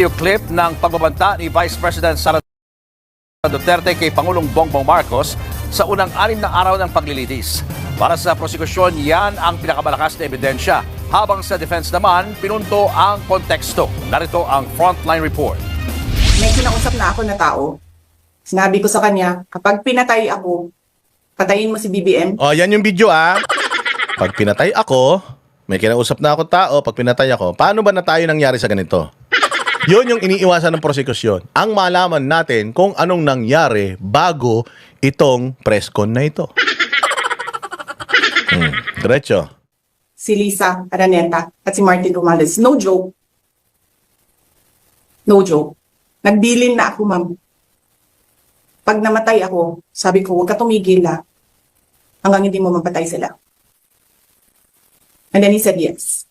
video clip ng pagbabanta ni Vice President Sara Duterte kay Pangulong Bongbong Marcos sa unang 6 na araw ng paglilitis. Para sa prosekusyon, yan ang pinakamalakas na ebidensya. Habang sa defense naman, pinunto ang konteksto. Narito ang frontline report. May kinausap na ako na tao. Sinabi ko sa kanya, kapag pinatay ako, patayin mo si BBM. Oh, yan yung video Pag pinatay ako, may kinausap na ako tao, pag pinatay ako, paano ba na tayo nangyari sa ganito? Yun yung iniiwasan ng prosekusyon. Ang malaman natin kung anong nangyari bago itong press con na ito. Diretso. Si Lisa Araneta at si Martin Romales. No joke. No joke. Nagbilin na ako, ma'am. Pag namatay ako, sabi ko, huwag ka tumigil hanggang hindi mo mapatay sila. And then he said yes.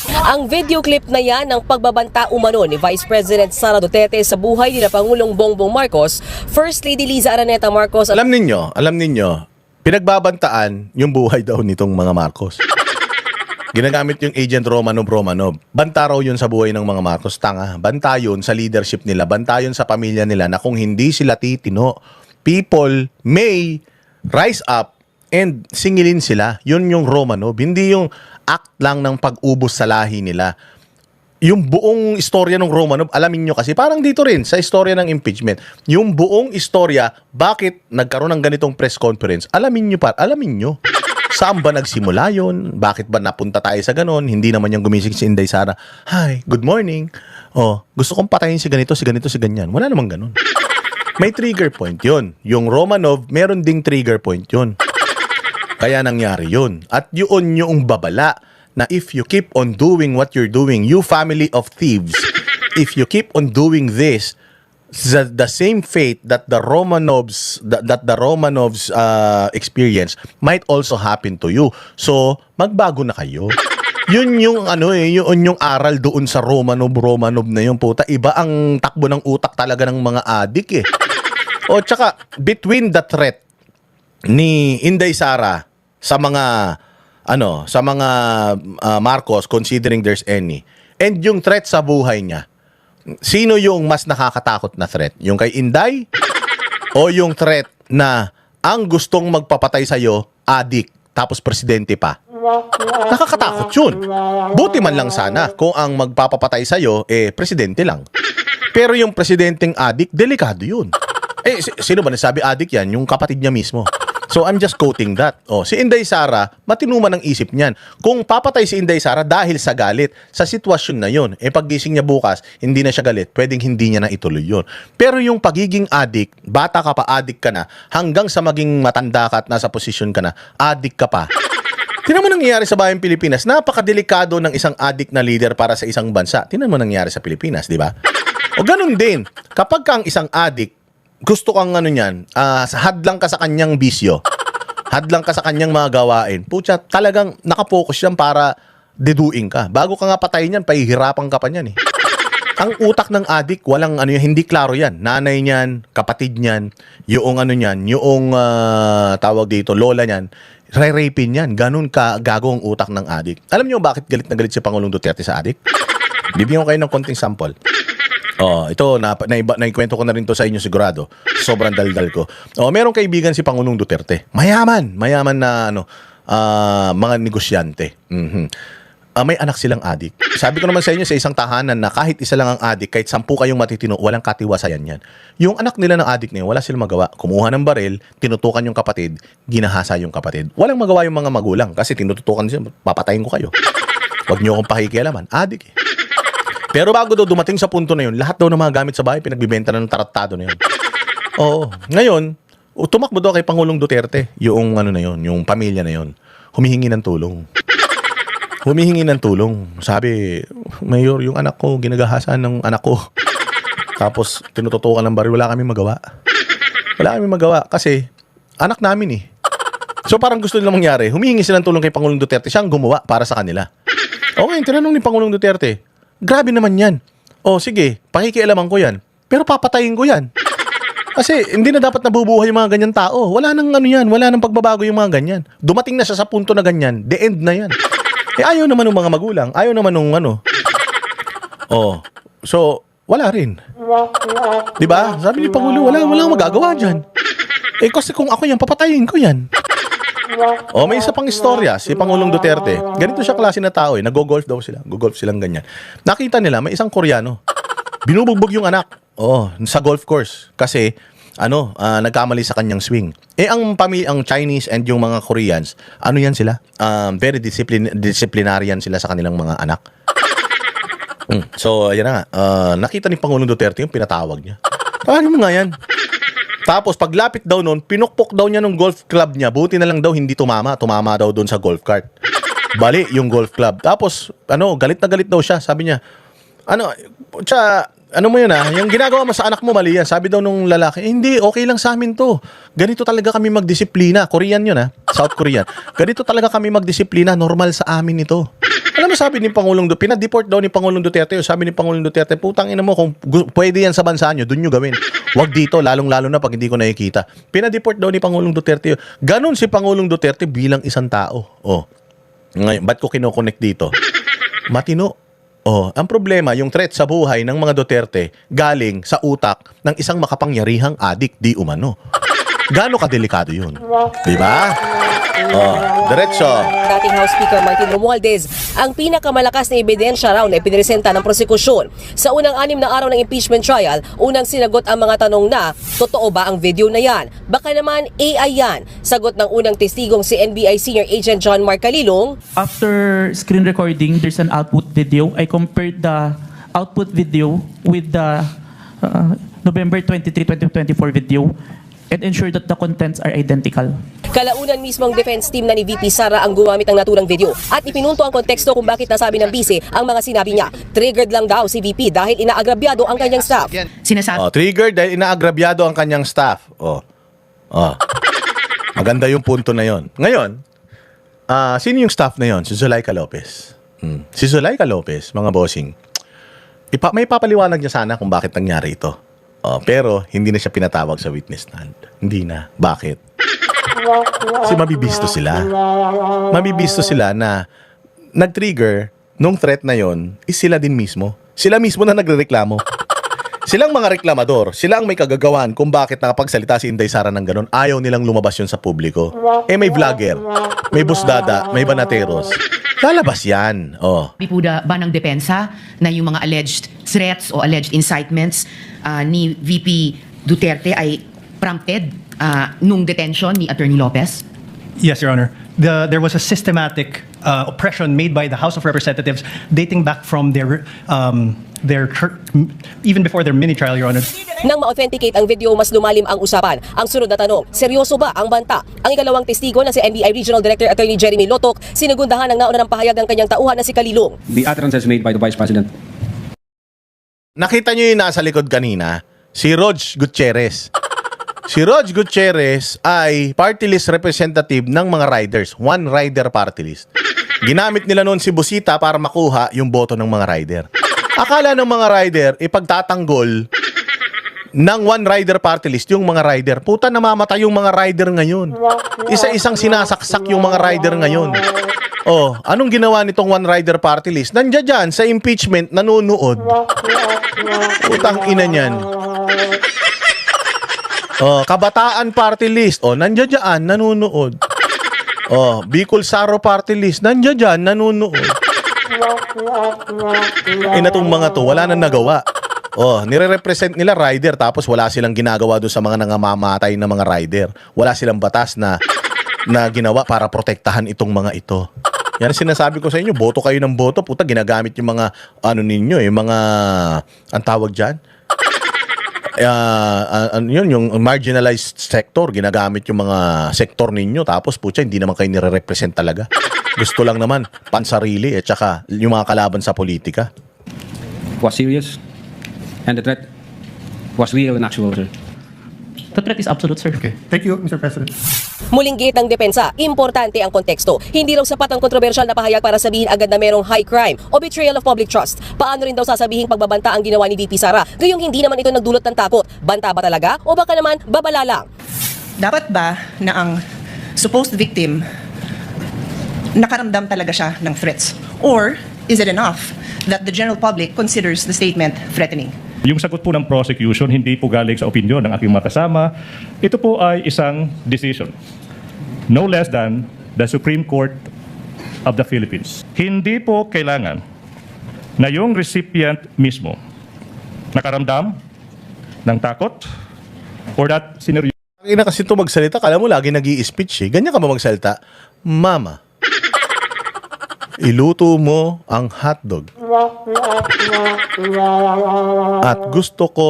Ang video clip na yan ng pagbabanta umano ni Vice President Sara Duterte sa buhay ni Pangulong Bongbong Marcos, First Lady Liza Araneta Marcos. Alam ninyo, pinagbabantaan yung buhay daw nitong mga Marcos. Ginagamit yung agent Romanov. Banta raw yun sa buhay ng mga Marcos. Tanga. Banta yun sa leadership nila. Banta yun sa pamilya nila na kung hindi sila titino, people may rise up and singilin sila. Yun yung Romanov. Hindi yung act lang ng pag-ubos sa lahi nila. Yung buong istorya ng Romanov, alamin nyo kasi, parang dito rin sa istorya ng impeachment, yung buong istorya, bakit nagkaroon ng ganitong press conference, alamin nyo. Saan ba nagsimula yun? Bakit ba napunta tayo sa ganon? Hindi naman yung gumising si Inday Sara, "Hi, good morning. Oh, gusto kong patayin si ganito, si ganyan." Wala namang ganon. May trigger point yun. Yung Romanov, meron ding trigger point yun. Kaya nangyari yun. At yun yung babala na if you keep on doing what you're doing, you family of thieves, if you keep on doing this, the same fate that the Romanovs experience might also happen to you. So, magbago na kayo. Yun yung yun yung aral doon sa Romanov na yung puta. Iba ang takbo ng utak talaga ng mga adik O tsaka between the threat ni Inday Sara sa mga Marcos, considering there's any, and yung threat sa buhay niya, sino yung mas nakakatakot na threat? Yung kay Inday o yung threat na ang gustong magpapatay sa'yo, adik, tapos presidente pa? Nakakatakot yun. Buti man lang sana kung ang magpapapatay sa'yo, presidente lang. Pero yung presidenteng adik, delikado yun. Sino ba nasabi adik yan? Yung kapatid niya mismo. So, I'm just quoting that. Si Inday Sara, matinuman ang isip niyan. Kung papatay si Inday Sara dahil sa galit, sa sitwasyon na yun, paggising niya bukas, hindi na siya galit, pwedeng hindi niya na ituloy yun. Pero yung pagiging adik, bata ka pa, adik ka na, hanggang sa maging matanda ka at nasa posisyon ka na, adik ka pa. Tinan mo nangyayari sa bayang Pilipinas. Napakadelikado ng isang adik na leader para sa isang bansa. Tinan mo nangyayari sa Pilipinas, di ba? O ganun din, kapag kang isang adik, gusto kang hadlang ka sa kanyang bisyo, hadlang ka sa kanyang mga gawain, putya, talagang nakapokus yan para deduing ka. Bago ka nga patayin yan, pahihirapan ka pa niyan Ang utak ng adik, walang hindi klaro yan. Nanay niyan, kapatid niyan, yung tawag dito, lola niyan, re-rapin yan. Ganun ka gago ang utak ng adik. Alam niyo bakit galit na galit si Pangulong Duterte sa adik? Bibigyan ko kayo ng konting sample. Ito, naikwento ko na rin to sa inyo sigurado. Sobrang daldal ko. Merong kaibigan si Pangulong Duterte. Mayaman na mga negosyante. May anak silang adik. Sabi ko naman sa inyo sa isang tahanan na kahit isa lang ang adik, kahit 10 kayong matitino, walang katiwasayan yan. Yung anak nila ng adik na yun, wala silang magawa. Kumuha ng baril, tinutukan yung kapatid, ginahasa yung kapatid. Walang magawa yung mga magulang kasi tinututukan sila, papatayin ko kayo. Huwag niyo akong pakikialaman. Adik Pero bago daw dumating sa punto na yun, lahat daw ng mga gamit sa bahay pinagbibenta na ng tarattado na yun. Ngayon, tumakbo daw kay Pangulong Duterte yung yung pamilya na yun. Humihingi ng tulong. Sabi, "Mayor, yung anak ko, ginagahasan ng anak ko." Tapos, tinututukan ng baril, wala kaming magawa. Kasi, anak namin So, parang gusto nilang mangyari, humihingi sila ng tulong kay Pangulong Duterte, siyang gumawa para sa kanila. Okay, tinanong ni Pangulong Duterte, "Grabe naman yan. Sige, pakikialaman ko yan. Pero papatayin ko yan." Kasi hindi na dapat nabubuhay yung mga ganyan tao. Wala nang wala nang pagbabago yung mga ganyan. Dumating na siya sa punto na ganyan, the end na yan. Ayaw naman ng mga magulang, ayaw naman ng So, Wala rin. Di ba? Sabi ni Pangulo, wala magagawa dyan. Kasi kung ako yan, papatayin ko yan. May isa pang istorya, si Pangulong Duterte. Ganito siya klase na tao nag-golf daw sila. Go-golf silang ganyan. Nakita nila, may isang Koreano. Binubugbog yung anak. Sa golf course. Kasi, nagkamali sa kanyang swing. Ang Chinese and yung mga Koreans, yan sila? Very disciplinarian sila sa kanilang mga anak. So, ayan na nga. Nakita ni Pangulong Duterte yung pinatawag niya. Tawagin mo nga yan. Tapos, paglapit daw nun, pinukpok daw niya ng golf club niya. Buti na lang daw hindi tumama. Tumama daw doon sa golf cart. Bali, yung golf club. Tapos, galit na galit daw siya. Sabi niya, mo yun yung ginagawa mo sa anak mo, mali yan. Sabi daw nung lalaki, hindi, okay lang sa amin to. Ganito talaga kami magdisiplina. Korean yun South Korean. Ganito talaga kami magdisiplina. Normal sa amin ito. Alam mo, sabi ni Pangulong Duterte, pinadeport daw ni Pangulong Duterte. Sabi ni Pangulong Duterte, putang ina mo, kung pwede yan sa bansa nyo, dun nyo gawin. Huwag dito, lalong-lalo na pag hindi ko nakikita. Pinadeport daw ni Pangulong Duterte. Ganon si Pangulong Duterte bilang isang tao. Ngayon, ba't ko kinoconnect dito? Matino. Ang problema, yung threat sa buhay ng mga Duterte galing sa utak ng isang makapangyarihang adik di umano. Gaano kadelikado yun? Diba? Diretso. Dating House Speaker Martin Romualdez ang pinakamalakas na ebidensya raw na ipinresenta ng prosekusyon. Sa unang 6 na araw ng impeachment trial, unang sinagot ang mga tanong na, totoo ba ang video na yan? Baka naman AI yan. Sagot ng unang testigong si NBI Senior Agent John Mark Calilong. After screen recording, there's an output video. I compared the output video with the November 23, 2024 video and ensure that the contents are identical. Kalaunan mismong defense team na ni VP Sara ang gumamit ng naturang video at ipinunto ang konteksto kung bakit nasabi ng bise ang mga sinabi niya. Triggered lang daw si VP dahil inaagrabyado ang kanyang staff. Triggered dahil inaagrabyado ang kanyang staff. Maganda yung punto na yon. Ngayon, sino yung staff na yon? Si Zulaika Lopez. Si Zulaika Lopez, mga bossing, may papaliwanag niya sana kung bakit nangyari ito. Pero hindi na siya pinatawag sa witness stand. Hindi na. Bakit? Kasi mabibisto sila. Mabibisto sila na nag-trigger nung threat na yon is sila din mismo. Sila mismo na nagrereklamo. Silang mga reklamador, sila ang may kagagawan kung bakit nakapagsalita si Inday Sara ng ganun. Ayaw nilang lumabas yun sa publiko. May vlogger, may busdada, may banateros. Lalabas yan. Di po ba ng depensa na yung mga alleged threats o alleged incitements ni VP Duterte ay prompted nung detention ni Attorney Lopez? Yes, Your Honor. There was a systematic oppression made by the House of Representatives dating back from their even before their mini trial, Your Honor. Nang ma-authenticate ang video, mas lumalim ang usapan. Ang sunod na tanong, seryoso ba ang banta? Ang ikalawang testigo na si NBI Regional Director Attorney Jeremy Lotok, sinagundahan ng nauna ng pahayag ng kanyang tauhan na si Calilong. The utterances made by the Vice President. Nakita nyo yung nasa likod kanina? Si Rog Gutierrez. Si Rog Gutierrez ay party list representative ng mga riders. One rider party list. Ginamit nila noon si Busita para makuha yung boto ng mga rider. Akala ng mga rider, ipagtatanggol ng one rider party list yung mga rider. Puta, namamatay yung mga rider ngayon. Isa-isang sinasaksak yung mga rider ngayon. Anong ginawa nitong one rider party list? Nandiyan dyan sa impeachment, nanonood. Putang ina niyan. Kabataan party list. Nandiyan dyan, nanonood. Bicol Saro party list. Nandiyan dyan, nanonood. Inatong mga to, wala nang nagawa. Nire-represent nila rider tapos wala silang ginagawa doon sa mga nangamamatay na mga rider. Wala silang batas na ginawa para protektahan itong mga ito. Yan sinasabi ko sa inyo, boto kayo ng boto, puta, ginagamit yung mga ninyo, yung mga ang tawag diyan. Yung marginalized sector, ginagamit yung mga sektor ninyo tapos putya hindi naman kayo nire-represent talaga. Gusto lang naman pansarili at saka yung mga kalaban sa politika. Was serious and the threat was real and actual, sir. The threat is absolute, sir. Okay. Thank you, Mr. President. Muling git ng depensa, importante ang konteksto. Hindi raw sapat ang kontrobersyal na pahayag para sabihin agad na merong high crime o betrayal of public trust. Paano rin daw sasabihing pagbabanta ang ginawa ni VP Sara? Gayong hindi naman ito nagdulot ng takot. Banta ba talaga o baka naman babala lang? Dapat ba na ang supposed victim nakaramdam talaga siya ng threats? Or is it enough that the general public considers the statement threatening? Yung sagot po ng prosecution, hindi po galing sa opinion ng aking mga kasama. Ito po ay isang decision. No less than the Supreme Court of the Philippines. Hindi po kailangan na yung recipient mismo nakaramdam ng takot or that sineryo. Ang ina kasi ito magsalita, kala mo lagi nag-i-speech eh. Ganyan ka ba magsalita? Mama, iluto mo ang hotdog. At gusto ko,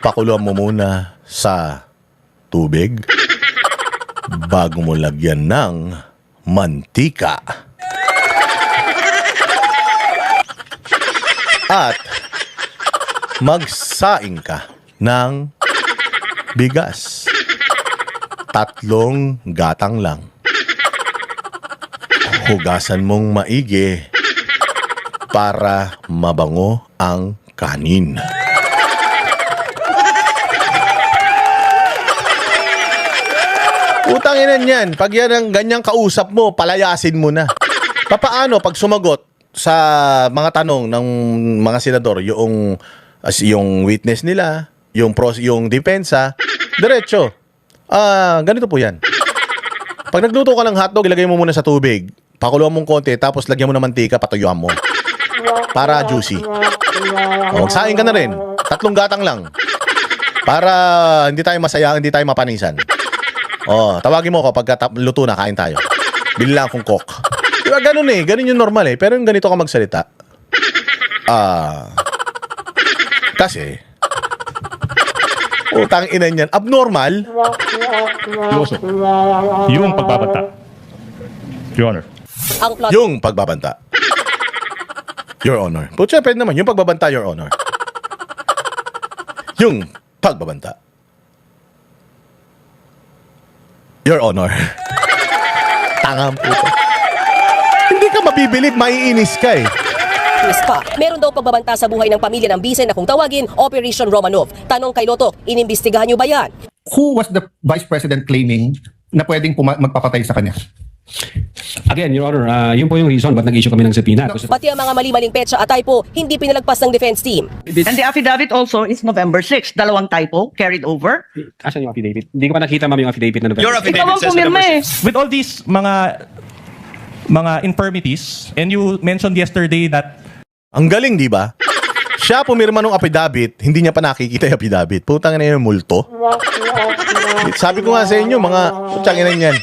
pakuluan mo muna sa tubig bago mo lagyan ng mantika. At magsaing ka ng bigas. 3 gatang lang. Hugasan mong maigi para mabango ang kanin. Utang ina niyan. Pag yan ang ganyang kausap mo, palayasin mo na. Papaano pag sumagot sa mga tanong ng mga senador, yung witness nila, yung depensa, diretso. Ganito po yan. Pag nagluto ka ng hotdog, ilagay mo muna sa tubig. Pakuluan mong konti, tapos lagyan mo ng mantika, patuyuan mo. Para juicy. Magsaing ka na rin. 3 gatang lang. Para hindi tayo masaya, hindi tayo mapanisan. Tawagin mo ako pagka luto na, kain tayo. Bili lang akong coke. Diba ganun eh, ganun yung normal eh. Pero yung ganito ka magsalita, kasi, utang ina niyan, abnormal. Yung pagbabanta. Your Honor. Ang plot Yung pagbabanta. Your Honor. Putya, pwede naman. Yung pagbabanta, Your Honor. Yung pagbabanta. Your Honor. Tangang puto. Hindi ka mabibilib, maiinis ka eh. twist pa. Meron daw pagbabanta sa buhay ng pamilya ng bise na kung tawagin Operation Romanov. Tanong kay Lotok, inimbestigahan niyo ba yan? Who was the Vice President claiming na pwedeng magpapatay sa kanya? Again, Your Honor, yun po yung reason ba't nag-issue kami ng subpoena. Pati ang mga mali-maling petsa at typo, hindi pinalagpas ng defense team. And the affidavit also is November 6. 2 typo carried over. Asan yung affidavit? Hindi ko pa nakita, ma'am, yung affidavit na November. Your affidavit ikaw ang pumirma eh. With all these mga infirmities, and you mentioned yesterday that ang galing, di ba? Siya pumirma ng affidavit, hindi niya pa nakikita yung affidavit. Putang ina yung multo. Sabi ko nga sa inyo, mga putang ina yan.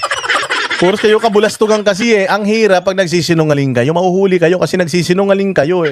Puros kayo kabulastugan kasi eh. Ang hirap pag nagsisinungaling kayo. Mahuhuli kayo kasi nagsisinungaling kayo eh.